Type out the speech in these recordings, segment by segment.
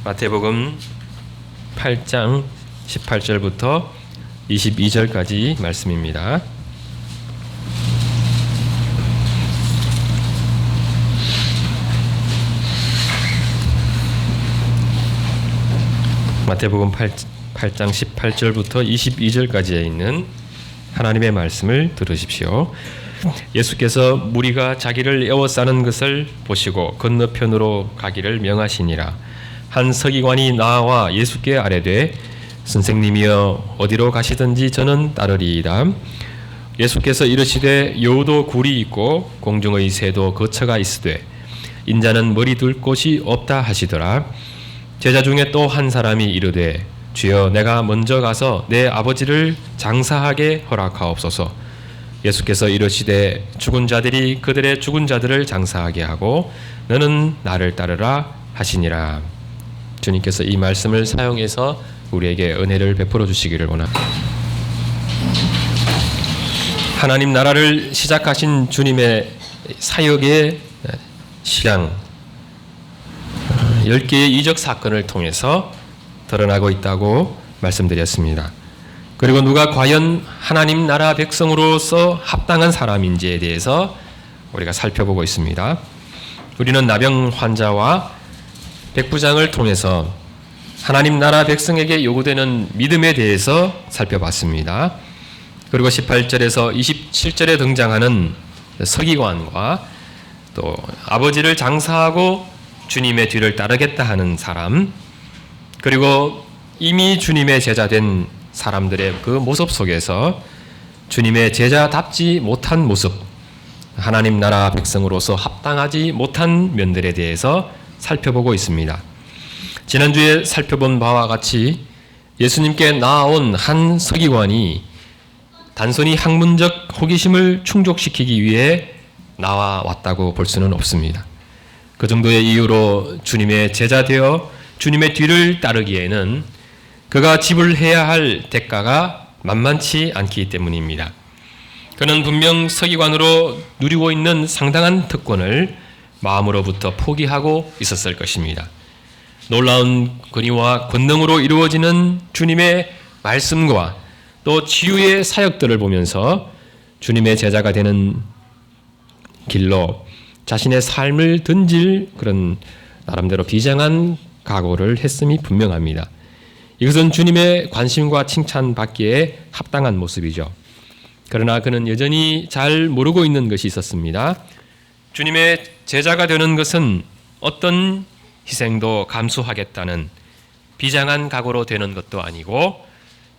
마태복음 8장 18절부터 22절까지 말씀입니다. 마태복음 8장 18절부터 22절까지에 있는 하나님의 말씀을 들으십시오. 예수께서 무리가 자기를 에워싸는 것을 보시고 건너편으로 가기를 명하시니라. 한 서기관이 나와 예수께 아뢰되 선생님이여 어디로 가시든지 저는 따르리이다. 예수께서 이르시되 여우도 굴이 있고 공중의 새도 거처가 있으되 인자는 머리 둘 곳이 없다 하시더라. 제자 중에 또 한 사람이 이르되 주여 내가 먼저 가서 내 아버지를 장사하게 허락하옵소서. 예수께서 이르시되 죽은 자들이 그들의 죽은 자들을 장사하게 하고 너는 나를 따르라 하시니라. 주님께서 이 말씀을 사용해서 우리에게 은혜를 베풀어 주시기를 원합니다. 하나님 나라를 시작하신 주님의 사역의 실황 10개의 이적 사건을 통해서 드러나고 있다고 말씀드렸습니다. 그리고 누가 과연 하나님 나라 백성으로서 합당한 사람인지에 대해서 우리가 살펴보고 있습니다. 우리는 나병 환자와 백부장을 통해서 하나님 나라 백성에게 요구되는 믿음에 대해서 살펴봤습니다. 그리고 18절에서 27절에 등장하는 서기관과 또 아버지를 장사하고 주님의 뒤를 따르겠다 하는 사람, 그리고 이미 주님의 제자된 사람들의 그 모습 속에서 주님의 제자답지 못한 모습, 하나님 나라 백성으로서 합당하지 못한 면들에 대해서 살펴보고 있습니다. 지난주에 살펴본 바와 같이 예수님께 나아온 한 서기관이 단순히 학문적 호기심을 충족시키기 위해 나와왔다고 볼 수는 없습니다. 그 정도의 이유로 주님의 제자 되어 주님의 뒤를 따르기에는 그가 지불해야 할 대가가 만만치 않기 때문입니다. 그는 분명 서기관으로 누리고 있는 상당한 특권을 마음으로부터 포기하고 있었을 것입니다. 놀라운 권위와 권능으로 이루어지는 주님의 말씀과 또 치유의 사역들을 보면서 주님의 제자가 되는 길로 자신의 삶을 던질 그런 나름대로 비장한 각오를 했음이 분명합니다. 이것은 주님의 관심과 칭찬받기에 합당한 모습이죠. 그러나 그는 여전히 잘 모르고 있는 것이 있었습니다. 주님의 제자가 되는 것은 어떤 희생도 감수하겠다는 비장한 각오로 되는 것도 아니고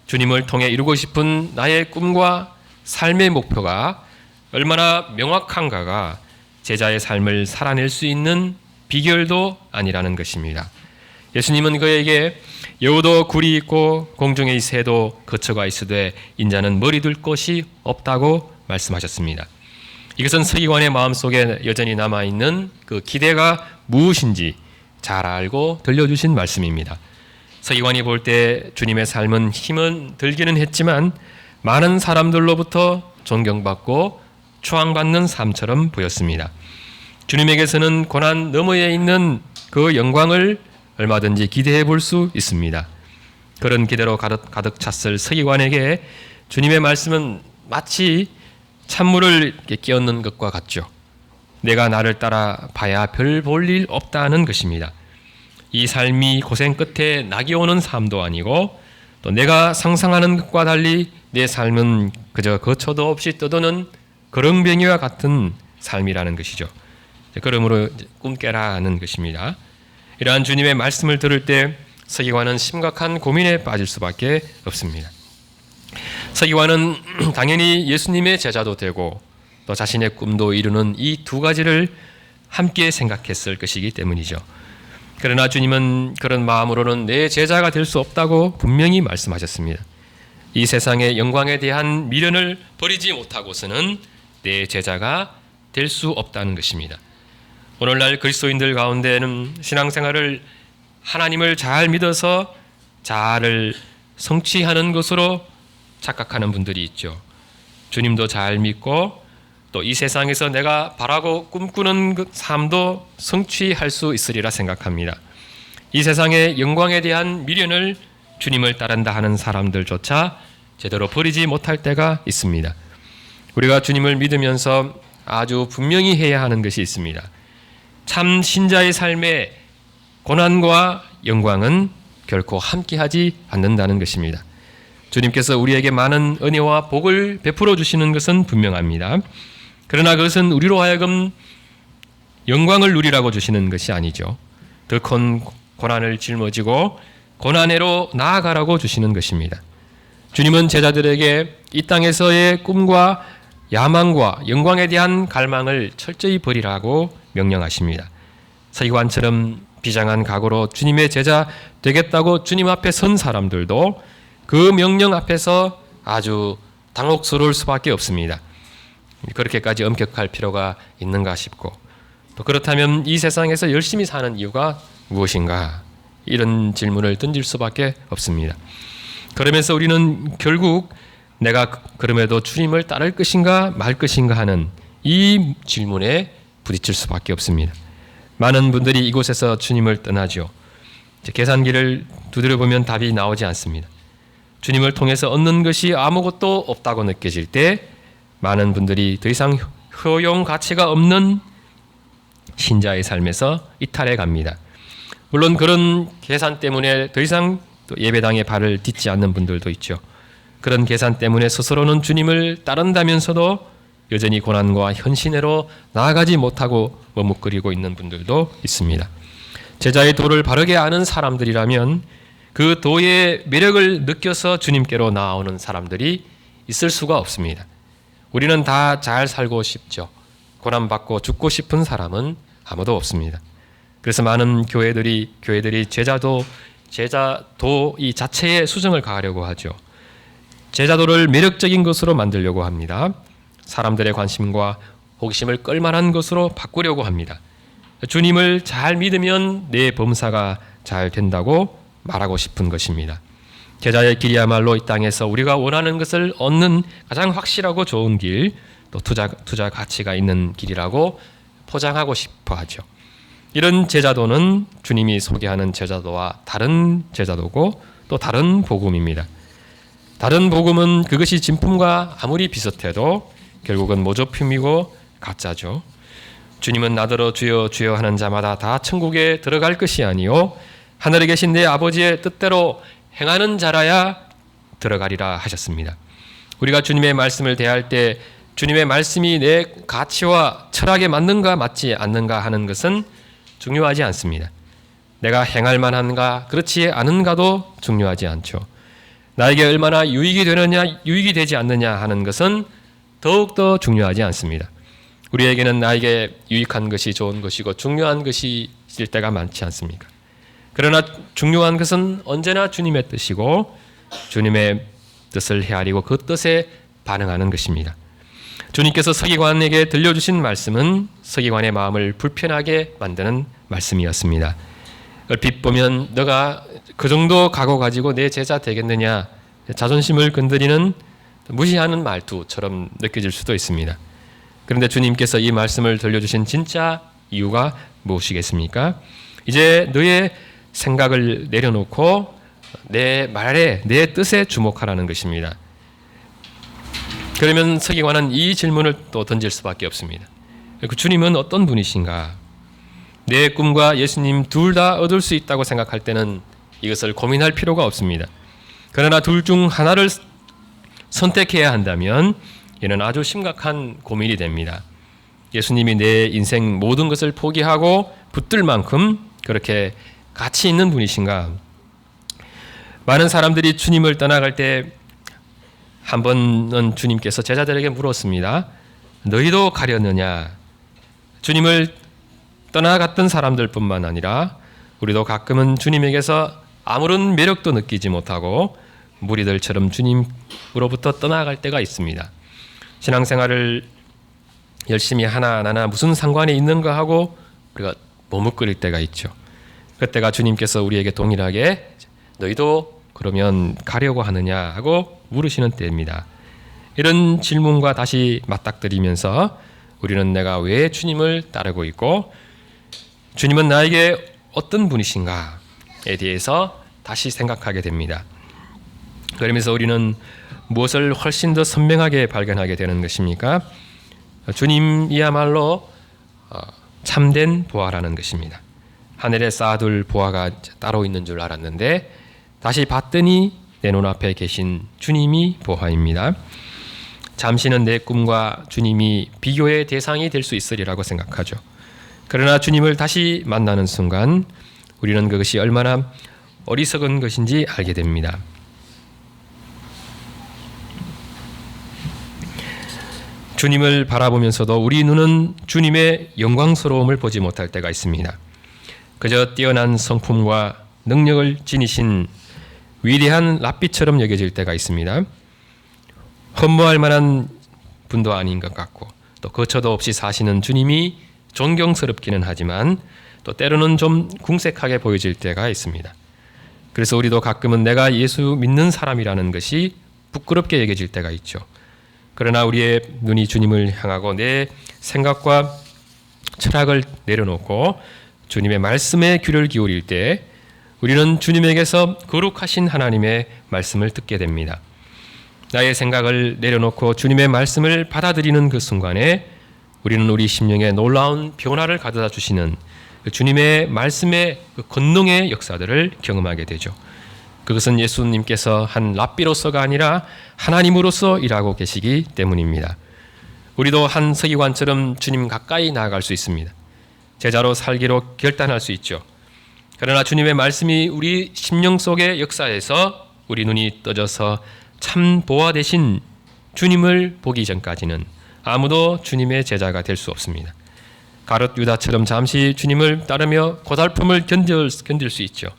주님을 통해 이루고 싶은 나의 꿈과 삶의 목표가 얼마나 명확한가가 제자의 삶을 살아낼 수 있는 비결도 아니라는 것입니다. 예수님은 그에게 여우도 굴이 있고 공중의 새도 거처가 있으되 인자는 머리 둘 곳이 없다고 말씀하셨습니다. 이것은 서기관의 마음속에 여전히 남아있는 그 기대가 무엇인지 잘 알고 들려주신 말씀입니다. 서기관이 볼 때 주님의 삶은 힘은 들기는 했지만 많은 사람들로부터 존경받고 추앙받는 삶처럼 보였습니다. 주님에게서는 고난 너머에 있는 그 영광을 얼마든지 기대해 볼 수 있습니다. 그런 기대로 가득 찼을 서기관에게 주님의 말씀은 마치 찬물을 끼얹는 것과 같죠. 내가 나를 따라 봐야 별 볼 일 없다는 것입니다. 이 삶이 고생 끝에 낙이 오는 삶도 아니고 또 내가 상상하는 것과 달리 내 삶은 그저 거처도 없이 떠도는 거렁뱅이와 같은 삶이라는 것이죠. 그러므로 꿈 깨라 하는 것입니다. 이러한 주님의 말씀을 들을 때 서기관은 심각한 고민에 빠질 수밖에 없습니다. 서기관은 당연히 예수님의 제자도 되고 또 자신의 꿈도 이루는 이 두 가지를 함께 생각했을 것이기 때문이죠. 그러나 주님은 그런 마음으로는 내 제자가 될 수 없다고 분명히 말씀하셨습니다. 이 세상의 영광에 대한 미련을 버리지 못하고서는 내 제자가 될 수 없다는 것입니다. 오늘날 그리스도인들 가운데는 신앙생활을 하나님을 잘 믿어서 자아를 성취하는 것으로 착각하는 분들이 있죠. 주님도 잘 믿고 또 이 세상에서 내가 바라고 꿈꾸는 그 삶도 성취할 수 있으리라 생각합니다. 이 세상의 영광에 대한 미련을 주님을 따른다 하는 사람들조차 제대로 버리지 못할 때가 있습니다. 우리가 주님을 믿으면서 아주 분명히 해야 하는 것이 있습니다. 참 신자의 삶에 고난과 영광은 결코 함께하지 않는다는 것입니다. 주님께서 우리에게 많은 은혜와 복을 베풀어 주시는 것은 분명합니다. 그러나 그것은 우리로 하여금 영광을 누리라고 주시는 것이 아니죠. 더 큰 고난을 짊어지고 고난으로 나아가라고 주시는 것입니다. 주님은 제자들에게 이 땅에서의 꿈과 야망과 영광에 대한 갈망을 철저히 버리라고 명령하십니다. 서기관처럼 비장한 각오로 주님의 제자 되겠다고 주님 앞에 선 사람들도 그 명령 앞에서 아주 당혹스러울 수밖에 없습니다. 그렇게까지 엄격할 필요가 있는가 싶고, 또 그렇다면 이 세상에서 열심히 사는 이유가 무엇인가, 이런 질문을 던질 수밖에 없습니다. 그러면서 우리는 결국 내가 그럼에도 주님을 따를 것인가 말 것인가 하는 이 질문에 부딪힐 수밖에 없습니다. 많은 분들이 이곳에서 주님을 떠나죠. 계산기를 두드려보면 답이 나오지 않습니다. 주님을 통해서 얻는 것이 아무것도 없다고 느껴질 때 많은 분들이 더 이상 효용 가치가 없는 신자의 삶에서 이탈해 갑니다. 물론 그런 계산 때문에 더 이상 또 예배당에 발을 딛지 않는 분들도 있죠. 그런 계산 때문에 스스로는 주님을 따른다면서도 여전히 고난과 현신으로 나아가지 못하고 머뭇거리고 있는 분들도 있습니다. 제자의 도를 바르게 아는 사람들이라면 그 도의 매력을 느껴서 주님께로 나아오는 사람들이 있을 수가 없습니다. 우리는 다 잘 살고 싶죠. 고난받고 죽고 싶은 사람은 아무도 없습니다. 그래서 많은 교회들이 제자도 이 자체의 수정을 가하려고 하죠. 제자도를 매력적인 것으로 만들려고 합니다. 사람들의 관심과 호기심을 끌만한 것으로 바꾸려고 합니다. 주님을 잘 믿으면 내 범사가 잘 된다고 말하고 싶은 것입니다. 제자의 길이야말로 이 땅에서 우리가 원하는 것을 얻는 가장 확실하고 좋은 길, 또 투자 가치가 있는 길이라고 포장하고 싶어 하죠. 이런 제자도는 주님이 소개하는 제자도와 다른 제자도고 또 다른 복음입니다. 다른 복음은 그것이 진품과 아무리 비슷해도 결국은 모조품이고 가짜죠. 주님은 나더러 주여 주여 하는 자마다 다 천국에 들어갈 것이 아니요 하늘에 계신 내 아버지의 뜻대로 행하는 자라야 들어가리라 하셨습니다. 우리가 주님의 말씀을 대할 때 주님의 말씀이 내 가치와 철학에 맞는가 맞지 않는가 하는 것은 중요하지 않습니다. 내가 행할 만한가 그렇지 않은가도 중요하지 않죠. 나에게 얼마나 유익이 되느냐 유익이 되지 않느냐 하는 것은 더욱더 중요하지 않습니다. 우리에게는 나에게 유익한 것이 좋은 것이고 중요한 것이 있을 때가 많지 않습니까? 그러나 중요한 것은 언제나 주님의 뜻이고 주님의 뜻을 헤아리고 그 뜻에 반응하는 것입니다. 주님께서 서기관에게 들려주신 말씀은 서기관의 마음을 불편하게 만드는 말씀이었습니다. 얼핏 보면 너가 그 정도 각오 가지고 내 제자 되겠느냐, 자존심을 건드리는 무시하는 말투처럼 느껴질 수도 있습니다. 그런데 주님께서 이 말씀을 들려주신 진짜 이유가 무엇이겠습니까? 이제 너의 생각을 내려놓고 내 말에, 내 뜻에 주목하라는 것입니다. 그러면 서기관은 이 질문을 또 던질 수밖에 없습니다. 그 주님은 어떤 분이신가? 내 꿈과 예수님 둘 다 얻을 수 있다고 생각할 때는 이것을 고민할 필요가 없습니다. 그러나 둘 중 하나를 선택해야 한다면 이는 아주 심각한 고민이 됩니다. 예수님이 내 인생 모든 것을 포기하고 붙들 만큼 그렇게 가치 있는 분이신가? 많은 사람들이 주님을 떠나갈 때 한 번은 주님께서 제자들에게 물었습니다. 너희도 가려느냐? 주님을 떠나갔던 사람들뿐만 아니라 우리도 가끔은 주님에게서 아무런 매력도 느끼지 못하고 무리들처럼 주님으로부터 떠나갈 때가 있습니다. 신앙생활을 열심히 하나 무슨 상관이 있는가 하고 우리가 머뭇거릴 때가 있죠. 그때가 주님께서 우리에게 동일하게 너희도 그러면 가려고 하느냐 하고 물으시는 때입니다. 이런 질문과 다시 맞닥뜨리면서 우리는 내가 왜 주님을 따르고 있고 주님은 나에게 어떤 분이신가, 대해서 다시 생각하게 됩니다. 그러면서 우리는 무엇을 훨씬 더 선명하게 발견하게 되는 것입니까? 주님이야말로 참된 보화라는 것입니다. 하늘에 쌓아둘 보화가 따로 있는 줄 알았는데 다시 봤더니 내 눈앞에 계신 주님이 보화입니다. 잠시는 내 꿈과 주님이 비교의 대상이 될 수 있으리라고 생각하죠. 그러나 주님을 다시 만나는 순간 우리는 그것이 얼마나 어리석은 것인지 알게 됩니다. 주님을 바라보면서도 우리 눈은 주님의 영광스러움을 보지 못할 때가 있습니다. 그저 뛰어난 성품과 능력을 지니신 위대한 랍비처럼 여겨질 때가 있습니다. 흠모할 만한 분도 아닌 것 같고 또 거처도 없이 사시는 주님이 존경스럽기는 하지만 또 때로는 좀 궁색하게 보여질 때가 있습니다. 그래서 우리도 가끔은 내가 예수 믿는 사람이라는 것이 부끄럽게 여겨질 때가 있죠. 그러나 우리의 눈이 주님을 향하고 내 생각과 철학을 내려놓고 주님의 말씀에 귀를 기울일 때 우리는 주님에게서 거룩하신 하나님의 말씀을 듣게 됩니다. 나의 생각을 내려놓고 주님의 말씀을 받아들이는 그 순간에 우리는 우리 심령에 놀라운 변화를 가져다 주시는 그 주님의 말씀의 그 권능의 역사들을 경험하게 되죠. 그것은 예수님께서 한 랍비로서가 아니라 하나님으로서 일하고 계시기 때문입니다. 우리도 한 서기관처럼 주님 가까이 나아갈 수 있습니다. 제자로 살기로 결단할 수 있죠. 그러나 주님의 말씀이 우리 심령 속의 역사에서 우리 눈이 떠져서 참 보화 되신 주님을 보기 전까지는 아무도 주님의 제자가 될 수 없습니다. 가룟 유다처럼 잠시 주님을 따르며 고달픔을 견딜 수 있죠.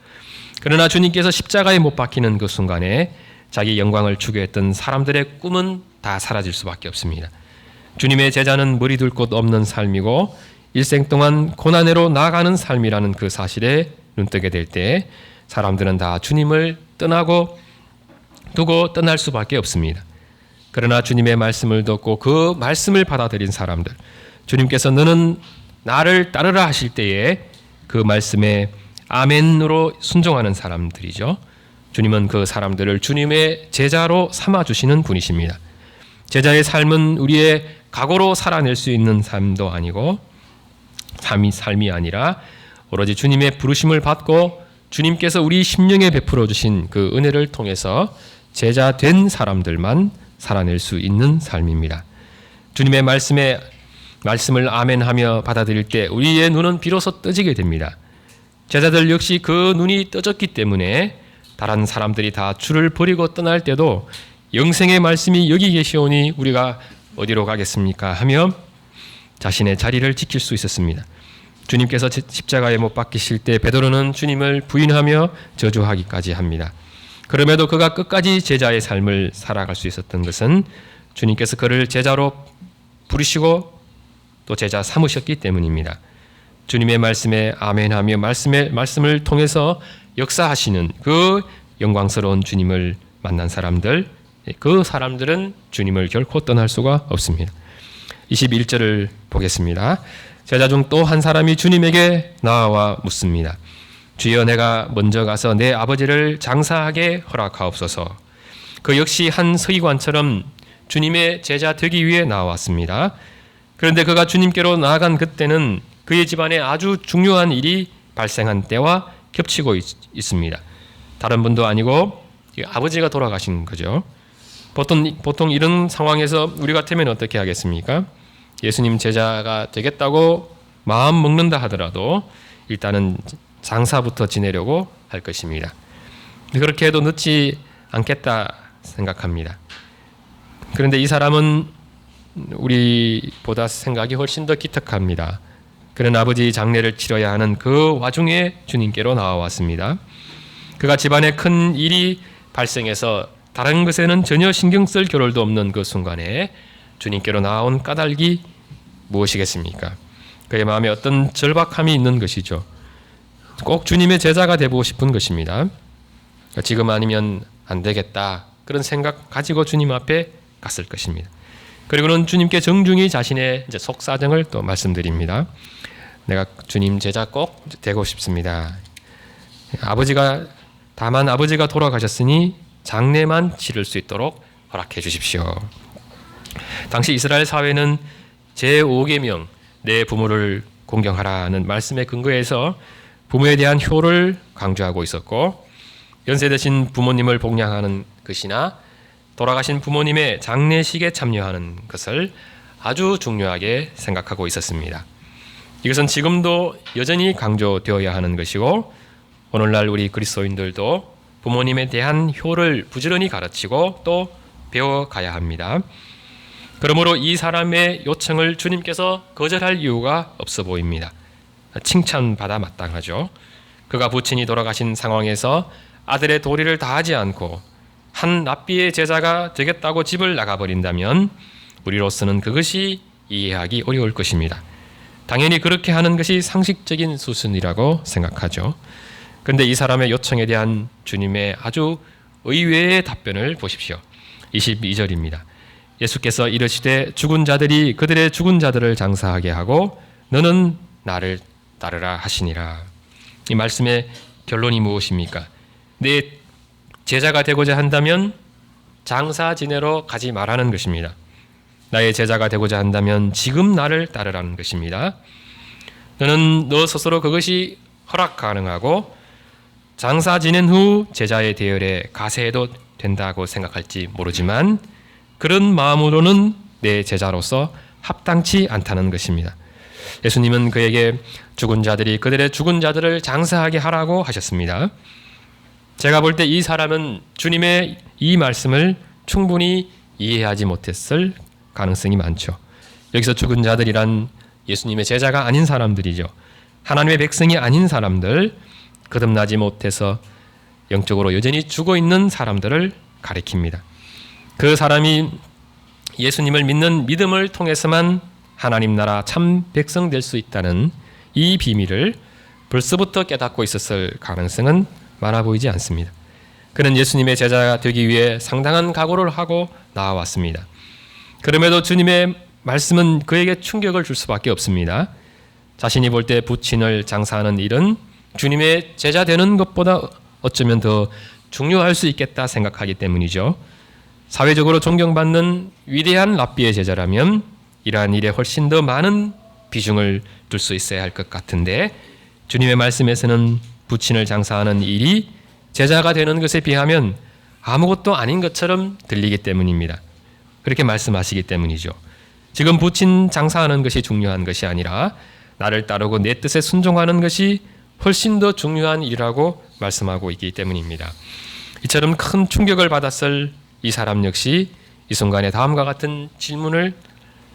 그러나 주님께서 십자가에 못 박히는 그 순간에 자기 영광을 추구했던 사람들의 꿈은 다 사라질 수밖에 없습니다. 주님의 제자는 머리 둘 곳 없는 삶이고 일생 동안 고난으로 나아가는 삶이라는 그 사실에 눈뜨게 될 때 사람들은 다 주님을 두고 떠날 수밖에 없습니다. 그러나 주님의 말씀을 듣고 그 말씀을 받아들인 사람들, 주님께서 너는 나를 따르라 하실 때에 그 말씀에 아멘으로 순종하는 사람들이죠. 주님은 그 사람들을 주님의 제자로 삼아주시는 분이십니다. 제자의 삶은 우리의 각오로 살아낼 수 있는 삶도 아니고 삶이 아니라 오로지 주님의 부르심을 받고 주님께서 우리 심령에 베풀어 주신 그 은혜를 통해서 제자 된 사람들만 살아낼 수 있는 삶입니다. 주님의 말씀을 아멘하며 받아들일 때 우리의 눈은 비로소 떠지게 됩니다. 제자들 역시 그 눈이 떠졌기 때문에 다른 사람들이 다 주를 버리고 떠날 때도 영생의 말씀이 여기 계시오니 우리가 어디로 가겠습니까? 하며 자신의 자리를 지킬 수 있었습니다. 주님께서 십자가에 못 박히실 때 베드로는 주님을 부인하며 저주하기까지 합니다. 그럼에도 그가 끝까지 제자의 삶을 살아갈 수 있었던 것은 주님께서 그를 제자로 부르시고 또 제자 삼으셨기 때문입니다. 주님의 말씀에 아멘하며 말씀을 통해서 역사하시는 그 영광스러운 주님을 만난 사람들, 그 사람들은 주님을 결코 떠날 수가 없습니다. 21절을 보겠습니다. 제자 중 또 한 사람이 주님에게 나와 묻습니다. 주여, 내가 먼저 가서 내 아버지를 장사하게 허락하옵소서. 그 역시 한 서기관처럼 주님의 제자 되기 위해 나왔습니다. 그런데 그가 주님께로 나아간 그때는 그의 집안에 아주 중요한 일이 발생한 때와 겹치고 있습니다. 다른 분도 아니고 아버지가 돌아가신 거죠. 보통 이런 상황에서 우리 같으면 어떻게 하겠습니까? 예수님 제자가 되겠다고 마음 먹는다 하더라도 일단은 장사부터 지내려고 할 것입니다. 그렇게 해도 늦지 않겠다 생각합니다. 그런데 이 사람은 우리보다 생각이 훨씬 더 기특합니다. 그런 아버지 장례를 치러야 하는 그 와중에 주님께로 나와왔습니다. 그가 집안에 큰 일이 발생해서 다른 것에는 전혀 신경 쓸 겨를도 없는 그 순간에 주님께로 나온 까닭이 무엇이겠습니까? 그의 마음에 어떤 절박함이 있는 것이죠. 꼭 주님의 제자가 되고 싶은 것입니다. 지금 아니면 안 되겠다, 그런 생각 가지고 주님 앞에 갔을 것입니다. 그리고는 주님께 정중히 자신의 속사정을 또 말씀드립니다. 내가 주님 제자 꼭 되고 싶습니다. 다만 아버지가 돌아가셨으니 장례만 치를 수 있도록 허락해 주십시오. 당시 이스라엘 사회는 제5계명 내 부모를 공경하라는 말씀에 근거해서 부모에 대한 효를 강조하고 있었고, 연세 드신 부모님을 복양하는 것이나 돌아가신 부모님의 장례식에 참여하는 것을 아주 중요하게 생각하고 있었습니다. 이것은 지금도 여전히 강조되어야 하는 것이고, 오늘날 우리 그리스도인들도 부모님에 대한 효를 부지런히 가르치고 또 배워가야 합니다. 그러므로 이 사람의 요청을 주님께서 거절할 이유가 없어 보입니다. 칭찬받아 마땅하죠. 그가 부친이 돌아가신 상황에서 아들의 도리를 다하지 않고 한 랍비의 제자가 되겠다고 집을 나가버린다면 우리로서는 그것이 이해하기 어려울 것입니다. 당연히 그렇게 하는 것이 상식적인 수순이라고 생각하죠. 그런데 이 사람의 요청에 대한 주님의 아주 의외의 답변을 보십시오. 22절입니다. 예수께서 이르시되 죽은 자들이 그들의 죽은 자들을 장사하게 하고 너는 나를 따르라 하시니라. 이 말씀의 결론이 무엇입니까? 내 제자가 되고자 한다면 장사 지내러 가지 말라는 것입니다. 나의 제자가 되고자 한다면 지금 나를 따르라는 것입니다. 너는 너 스스로 그것이 허락 가능하고 장사 지낸 후 제자의 대열에 가세해도 된다고 생각할지 모르지만 그런 마음으로는 내 제자로서 합당치 않다는 것입니다. 예수님은 그에게 죽은 자들이 그들의 죽은 자들을 장사하게 하라고 하셨습니다. 제가 볼 때 이 사람은 주님의 이 말씀을 충분히 이해하지 못했을 가능성이 많죠. 여기서 죽은 자들이란 예수님의 제자가 아닌 사람들이죠. 하나님의 백성이 아닌 사람들, 거듭나지 못해서 영적으로 여전히 죽어 있는 사람들을 가리킵니다. 그 사람이 예수님을 믿는 믿음을 통해서만 하나님 나라 참 백성 될 수 있다는 이 비밀을 벌써부터 깨닫고 있었을 가능성은 많아 보이지 않습니다. 그는 예수님의 제자가 되기 위해 상당한 각오를 하고 나아왔습니다. 그럼에도 주님의 말씀은 그에게 충격을 줄 수밖에 없습니다. 자신이 볼 때 부친을 장사하는 일은 주님의 제자 되는 것보다 어쩌면 더 중요할 수 있겠다 생각하기 때문이죠. 사회적으로 존경받는 위대한 랍비의 제자라면 이러한 일에 훨씬 더 많은 비중을 둘 수 있어야 할 것 같은데 주님의 말씀에서는 부친을 장사하는 일이 제자가 되는 것에 비하면 아무것도 아닌 것처럼 들리기 때문입니다. 그렇게 말씀하시기 때문이죠. 지금 부친 장사하는 것이 중요한 것이 아니라 나를 따르고 내 뜻에 순종하는 것이 훨씬 더 중요한 일이라고 말씀하고 있기 때문입니다. 이처럼 큰 충격을 받았을 이 사람 역시 이 순간에 다음과 같은 질문을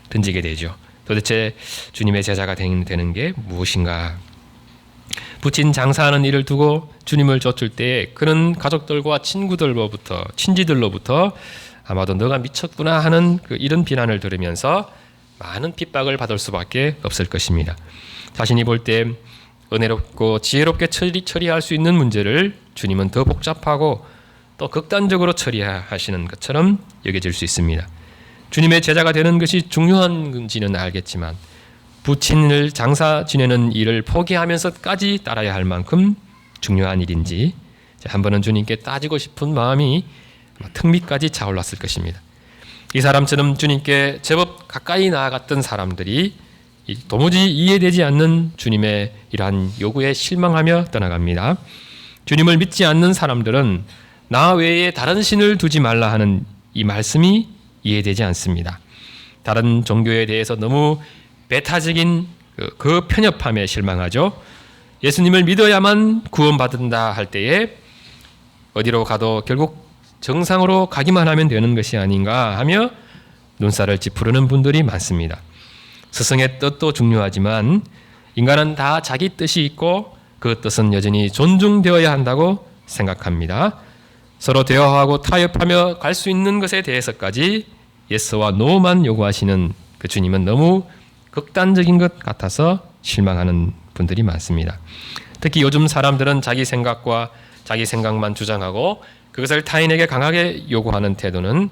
던지게 되죠. 도대체 주님의 제자가 되는 게 무엇인가? 부친 장사하는 일을 두고 주님을 쫓을 때 그는 가족들과 친지들로부터 아마도 너가 미쳤구나 하는 이런 비난을 들으면서 많은 핍박을 받을 수밖에 없을 것입니다. 자신이 볼 때 은혜롭고 지혜롭게 처리할 수 있는 문제를 주님은 더 복잡하고 또 극단적으로 처리하시는 것처럼 여겨질 수 있습니다. 주님의 제자가 되는 것이 중요한 건지는 알겠지만 부친을 장사 지내는 일을 포기하면서까지 따라야 할 만큼 중요한 일인지 한 번은 주님께 따지고 싶은 마음이 턱 밑까지 차올랐을 것입니다. 이 사람처럼 주님께 제법 가까이 나아갔던 사람들이 도무지 이해되지 않는 주님의 이러한 요구에 실망하며 떠나갑니다. 주님을 믿지 않는 사람들은 나 외에 다른 신을 두지 말라 하는 이 말씀이 이해되지 않습니다. 다른 종교에 대해서 너무 배타적인 그 편협함에 실망하죠. 예수님을 믿어야만 구원받는다 할 때에 어디로 가도 결국 정상으로 가기만 하면 되는 것이 아닌가 하며 눈살을 찌푸르는 분들이 많습니다. 스승의 뜻도 중요하지만 인간은 다 자기 뜻이 있고 그 뜻은 여전히 존중되어야 한다고 생각합니다. 서로 대화하고 타협하며 갈 수 있는 것에 대해서까지 예스와 노만 요구하시는 그 주님은 너무 극단적인 것 같아서 실망하는 분들이 많습니다. 특히 요즘 사람들은 자기 생각과 자기 생각만 주장하고 그것을 타인에게 강하게 요구하는 태도는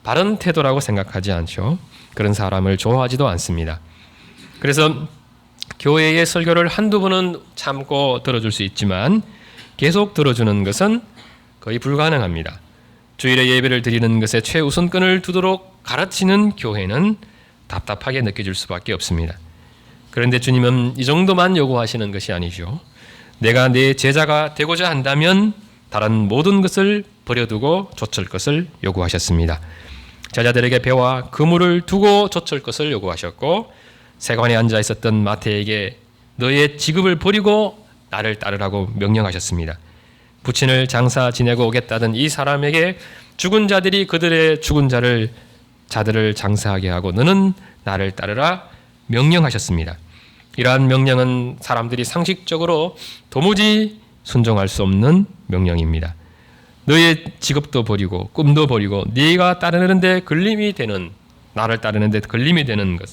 바른 태도라고 생각하지 않죠. 그런 사람을 좋아하지도 않습니다. 그래서 교회의 설교를 한두 번은 참고 들어줄 수 있지만 계속 들어주는 것은 거의 불가능합니다. 주일에 예배를 드리는 것에 최우선권을 두도록 가르치는 교회는 답답하게 느껴질 수밖에 없습니다. 그런데 주님은 이 정도만 요구하시는 것이 아니죠. 내가 내 제자가 되고자 한다면 다른 모든 것을 버려두고 좇을 것을 요구하셨습니다. 제자들에게 배와 그물을 두고 좇을 것을 요구하셨고, 세관에 앉아 있었던 마태에게 너의 직업을 버리고 나를 따르라고 명령하셨습니다. 부친을 장사 지내고 오겠다던 이 사람에게 죽은 자들이 그들의 죽은 자들을 장사하게 하고 너는 나를 따르라 명령하셨습니다. 이러한 명령은 사람들이 상식적으로 도무지 순종할 수 없는 명령입니다. 너의 직업도 버리고 꿈도 버리고 네가 따르는데 걸림이 되는, 나를 따르는데 걸림이 되는 것,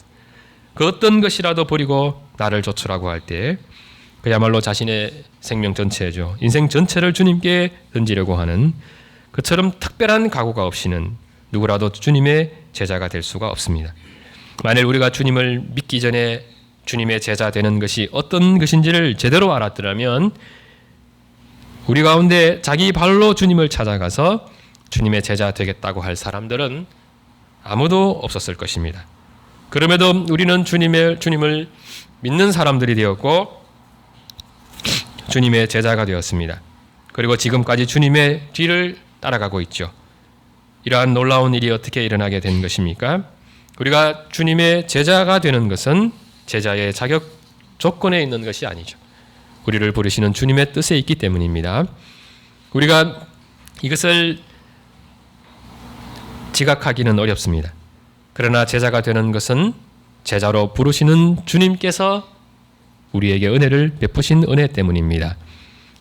그 어떤 것이라도 버리고 나를 좇으라고 할 때 그야말로 자신의 생명 전체죠. 인생 전체를 주님께 던지려고 하는, 그처럼 특별한 각오가 없이는 누구라도 주님의 제자가 될 수가 없습니다. 만일 우리가 주님을 믿기 전에 주님의 제자 되는 것이 어떤 것인지를 제대로 알았더라면 우리 가운데 자기 발로 주님을 찾아가서 주님의 제자 되겠다고 할 사람들은 아무도 없었을 것입니다. 그럼에도 우리는 주님을 믿는 사람들이 되었고 주님의 제자가 되었습니다. 그리고 지금까지 주님의 뒤를 따라가고 있죠. 이러한 놀라운 일이 어떻게 일어나게 된 것입니까? 우리가 주님의 제자가 되는 것은 제자의 자격 조건에 있는 것이 아니죠. 우리를 부르시는 주님의 뜻에 있기 때문입니다. 우리가 이것을 지각하기는 어렵습니다. 그러나 제자가 되는 것은 제자로 부르시는 주님께서 우리에게 은혜를 베푸신 은혜 때문입니다.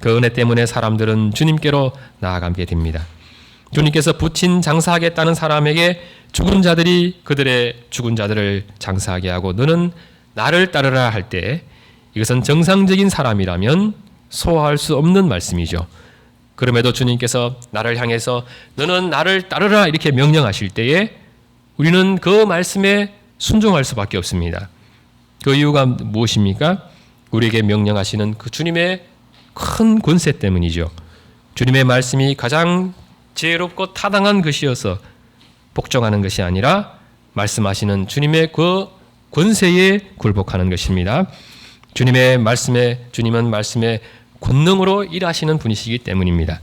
그 은혜 때문에 사람들은 주님께로 나아가게 됩니다. 주님께서 부친 장사하겠다는 사람에게 죽은 자들이 그들의 죽은 자들을 장사하게 하고 너는 나를 따르라 할 때 이것은 정상적인 사람이라면 소화할 수 없는 말씀이죠. 그럼에도 주님께서 나를 향해서 너는 나를 따르라 이렇게 명령하실 때에 우리는 그 말씀에 순종할 수밖에 없습니다. 그 이유가 무엇입니까? 우리에게 명령하시는 그 주님의 큰 권세 때문이죠. 주님의 말씀이 가장 지혜롭고 타당한 것이어서 복종하는 것이 아니라 말씀하시는 주님의 그 권세에 굴복하는 것입니다. 주님은 말씀의 권능으로 일하시는 분이시기 때문입니다.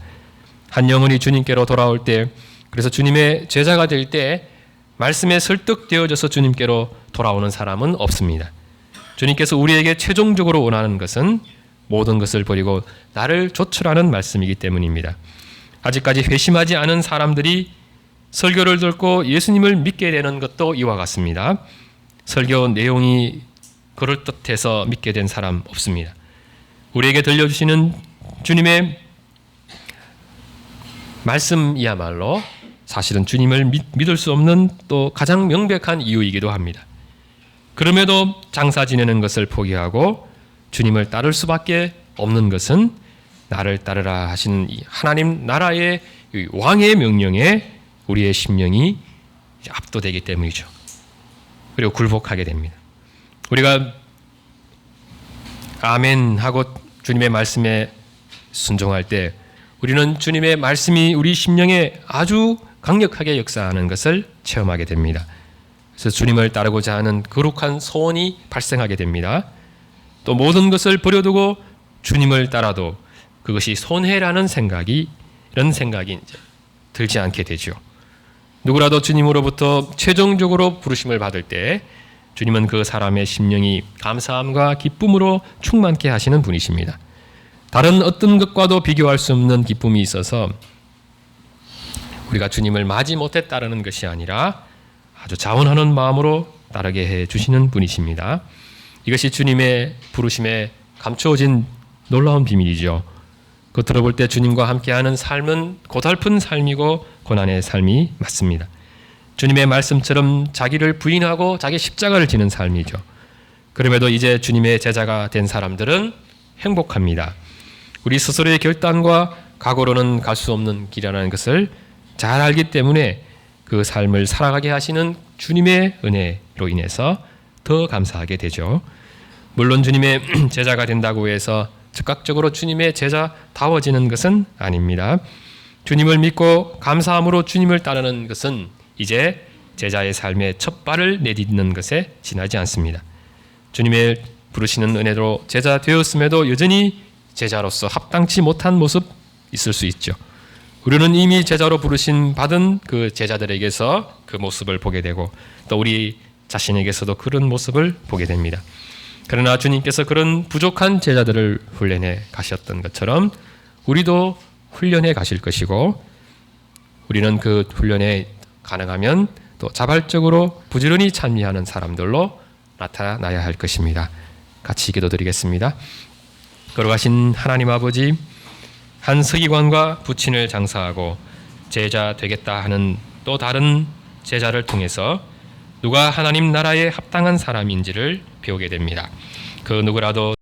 한 영혼이 주님께로 돌아올 때, 그래서 주님의 제자가 될 때 말씀에 설득되어져서 주님께로 돌아오는 사람은 없습니다. 주님께서 우리에게 최종적으로 원하는 것은 모든 것을 버리고 나를 좇으라는 말씀이기 때문입니다. 아직까지 회심하지 않은 사람들이 설교를 듣고 예수님을 믿게 되는 것도 이와 같습니다. 설교 내용이 그럴듯해서 믿게 된 사람 없습니다. 우리에게 들려주시는 주님의 말씀이야말로 사실은 주님을 믿을 수 없는 또 가장 명백한 이유이기도 합니다. 그럼에도 장사 지내는 것을 포기하고 주님을 따를 수밖에 없는 것은 나를 따르라 하시는 하나님 나라의 왕의 명령에 우리의 심령이 압도되기 때문이죠. 그리고 굴복하게 됩니다. 우리가 아멘 하고 주님의 말씀에 순종할 때 우리는 주님의 말씀이 우리 심령에 아주 강력하게 역사하는 것을 체험하게 됩니다. 그래서 주님을 따르고자 하는 거룩한 소원이 발생하게 됩니다. 또 모든 것을 버려두고 주님을 따라도 그것이 손해라는 이런 생각이 이제 들지 않게 되죠. 누구라도 주님으로부터 최종적으로 부르심을 받을 때 주님은 그 사람의 심령이 감사함과 기쁨으로 충만케 하시는 분이십니다. 다른 어떤 것과도 비교할 수 없는 기쁨이 있어서 우리가 주님을 마지 못해 따르는 것이 아니라 아주 자원하는 마음으로 따르게 해 주시는 분이십니다. 이것이 주님의 부르심에 감추어진 놀라운 비밀이죠. 그 들어볼 때 주님과 함께하는 삶은 고달픈 삶이고 고난의 삶이 맞습니다. 주님의 말씀처럼 자기를 부인하고 자기 십자가를 지는 삶이죠. 그럼에도 이제 주님의 제자가 된 사람들은 행복합니다. 우리 스스로의 결단과 각오로는 갈 수 없는 길이라는 것을 잘 알기 때문에 그 삶을 살아가게 하시는 주님의 은혜로 인해서 더 감사하게 되죠. 물론 주님의 제자가 된다고 해서 즉각적으로 주님의 제자다워지는 것은 아닙니다. 주님을 믿고 감사함으로 주님을 따르는 것은 이제 제자의 삶의 첫 발을 내딛는 것에 지나지 않습니다. 주님의 부르시는 은혜로 제자 되었음에도 여전히 제자로서 합당치 못한 모습 있을 수 있죠. 우리는 이미 제자로 부르신 받은 그 제자들에게서 그 모습을 보게 되고 또 우리 자신에게서도 그런 모습을 보게 됩니다. 그러나 주님께서 그런 부족한 제자들을 훈련해 가셨던 것처럼 우리도 훈련해 가실 것이고 우리는 그 훈련에 가능하면 또 자발적으로 부지런히 참여하는 사람들로 나타나야 할 것입니다. 같이 기도드리겠습니다. 걸어가신 하나님 아버지, 한 서기관과 부친을 장사하고 제자 되겠다 하는 또 다른 제자를 통해서 누가 하나님 나라에 합당한 사람인지를 배우게 됩니다. 그 누구라도